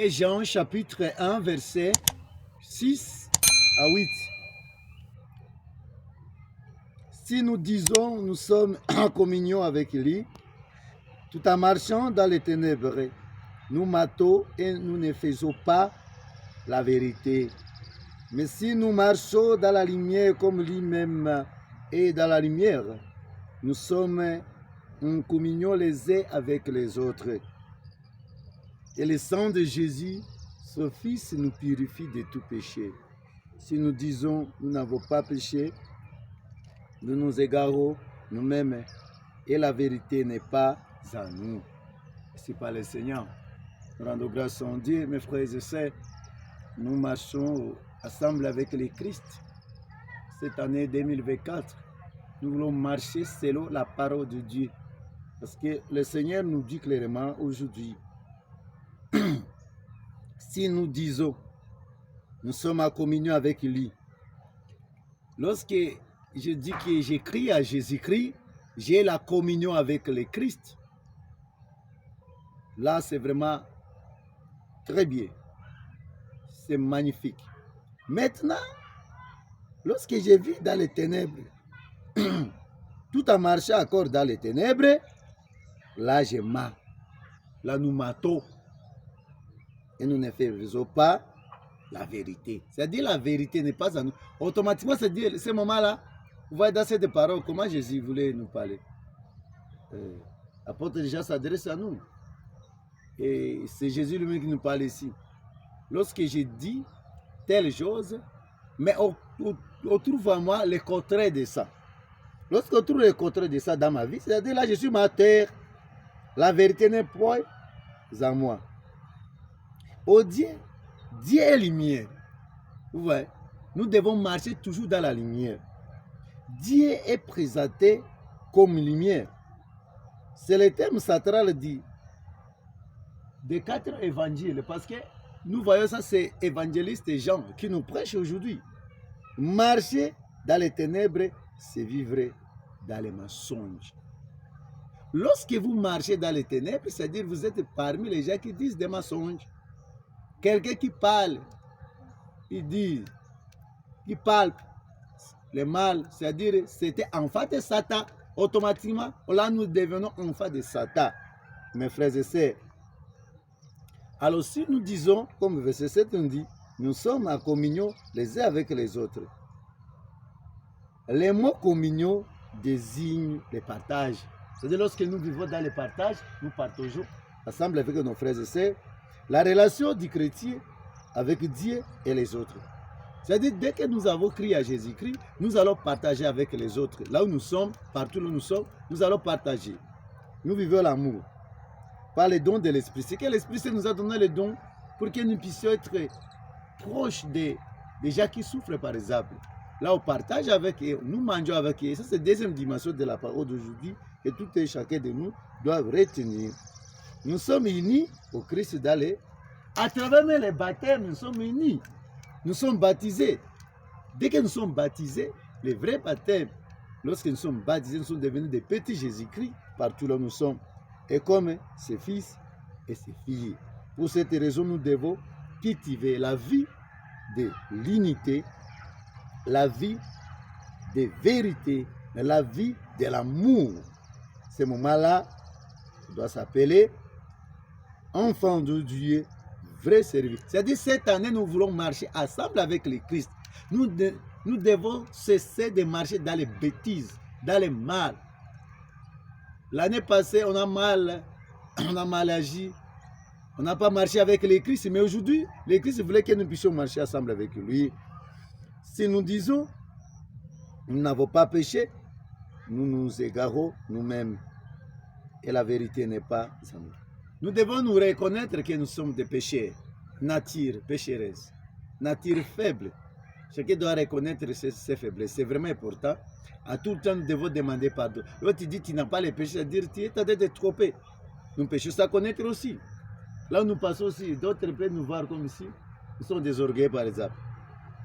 Et Jean chapitre 1, verset 6 à 8. Si nous disons nous sommes en communion avec lui, tout en marchant dans les ténèbres, nous matons et nous ne faisons pas la vérité. Mais si nous marchons dans la lumière comme lui-même est dans la lumière, nous sommes en communion les uns avec les autres. Et le sang de Jésus, son Fils, nous purifie de tout péché. Si nous disons nous n'avons pas péché, nous nous égarons nous-mêmes et la vérité n'est pas en nous. C'est pas le Seigneur. Rendons grâce à Dieu, mes frères et sœurs. Nous marchons ensemble avec le Christ. Cette année 2024, nous voulons marcher selon la parole de Dieu. Parce que le Seigneur nous dit clairement aujourd'hui, si nous disons, nous sommes en communion avec lui. Lorsque je dis que j'écris à Jésus-Christ, j'ai la communion avec le Christ. Là, c'est vraiment très bien. C'est magnifique. Maintenant, lorsque je vis dans les ténèbres, tout en marchant encore dans les ténèbres, là, je mats. Là, nous matons. Et nous ne faisons pas la vérité. C'est-à-dire la vérité n'est pas en nous. Automatiquement, c'est-à-dire, ce moment-là, vous voyez dans cette parole, comment Jésus voulait nous parler. L'apôtre déjà s'adresse à nous. Et c'est Jésus lui-même qui nous parle ici. Lorsque je dis telle chose, mais on trouve en moi le contraire de ça. Lorsqu'on trouve le contraire de ça dans ma vie, c'est-à-dire là, je suis ma terre. La vérité n'est point en moi. Oh Dieu, Dieu est lumière. Vous voyez, nous devons marcher toujours dans la lumière. Dieu est présenté comme lumière. C'est le terme central des 4 évangiles. Parce que nous voyons ça, c'est évangéliste Jean qui nous prêche aujourd'hui. Marcher dans les ténèbres, c'est vivre dans les mensonges. Lorsque vous marchez dans les ténèbres, c'est-à-dire vous êtes parmi les gens qui disent des mensonges. Quelqu'un qui parle, il dit, qui parle le mal, c'est-à-dire c'était enfant de Satan. Automatiquement, là nous devenons enfants de Satan, mes frères et sœurs. Alors si nous disons, comme verset 7 nous dit, nous sommes en communion les uns avec les autres. Les mots communion désignent le partage. C'est-à-dire lorsque nous vivons dans le partage, nous partageons ensemble avec nos frères et sœurs la relation du chrétien avec Dieu et les autres. C'est-à-dire, dès que nous avons crié à Jésus-Christ, nous allons partager avec les autres. Là où nous sommes, partout où nous sommes, nous allons partager. Nous vivons l'amour par les dons de l'Esprit. C'est que l'Esprit nous a donné les dons pour que nous puissions être proches des gens qui souffrent, par exemple. Là, on partage avec eux, nous mangeons avec eux. Ça, c'est la deuxième dimension de la parole d'aujourd'hui que tout et chacun de nous doivent retenir. Nous sommes unis au Christ d'aller. À travers les baptêmes, nous sommes unis. Nous sommes baptisés. Dès que nous sommes baptisés, les vrais baptêmes, lorsque nous sommes baptisés, nous sommes devenus des petits Jésus-Christ partout là où nous sommes. Et comme ses fils et ses filles. Pour cette raison, nous devons cultiver la vie de l'unité, la vie de vérité, la vie de l'amour. Ce moment-là doit s'appeler enfant de Dieu, vrai service. C'est-à-dire, cette année, nous voulons marcher ensemble avec le Christ. Nous devons cesser de marcher dans les bêtises, dans les mal. L'année passée, on a mal agi. On n'a pas marché avec le Christ, mais aujourd'hui, le Christ voulait que nous puissions marcher ensemble avec lui. Si nous disons, nous n'avons pas péché, nous nous égarons nous-mêmes. Et la vérité n'est pas en nous. Nous devons nous reconnaître que nous sommes des pécheurs, nature pécheresse, nature faible. Chacun doit reconnaître ses faiblesses. C'est vraiment important. À tout le temps, nous devons demander pardon. L'autre dit tu n'as pas les péchés, c'est-à-dire tu es en train de te tromper. Nous péchons, ça connaître aussi. Là où nous passons aussi, d'autres peuvent nous voir comme ici. Nous sommes des orgueils, par exemple.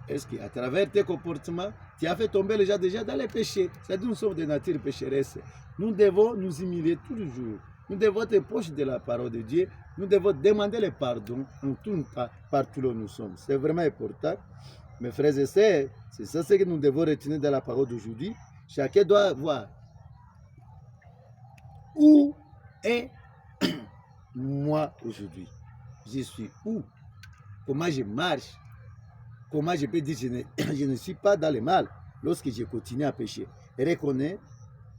Est-ce qu'à travers tes comportements, tu as fait tomber les gens déjà dans les péchés? C'est-à-dire nous sommes des natures pécheresses. Nous devons nous humilier tous les jours. nous devons être proches de la parole de Dieu. Nous devons demander le pardon en tout temps, partout où nous sommes. C'est vraiment important. Mes frères et sœurs, c'est ça ce que nous devons retenir de la parole d'aujourd'hui. Chacun doit voir où est moi aujourd'hui. Je suis où? Comment je marche? Comment je peux dire que je ne suis pas dans le mal lorsque je continue à pécher? Reconnais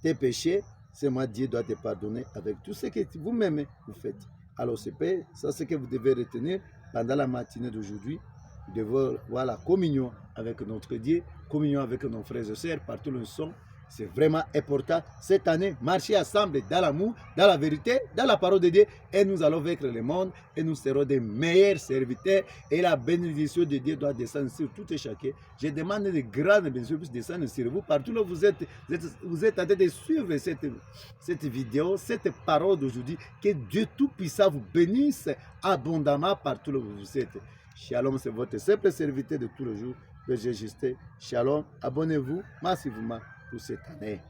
tes péchés, c'est moi, Dieu doit te pardonner avec tout ce que vous-même vous faites. Alors, c'est ça, c'est ce que vous devez retenir pendant la matinée d'aujourd'hui. Vous devez avoir la communion avec notre Dieu, communion avec nos frères et sœurs, partout où nous sommes. C'est vraiment important cette année, marcher ensemble dans l'amour, dans la vérité, dans la parole de Dieu. Et nous allons vaincre le monde et nous serons des meilleurs serviteurs. Et la bénédiction de Dieu doit descendre sur tout et chacun. Je demande de grandes bénédictions puissent descendre sur vous. Partout où vous êtes en train de suivre cette vidéo, cette parole d'aujourd'hui. Que Dieu Tout-Puissant vous bénisse abondamment partout où vous êtes. Shalom, c'est votre simple serviteur de tous les jours. Berger Justin. Shalom, abonnez-vous massivement pour cette année.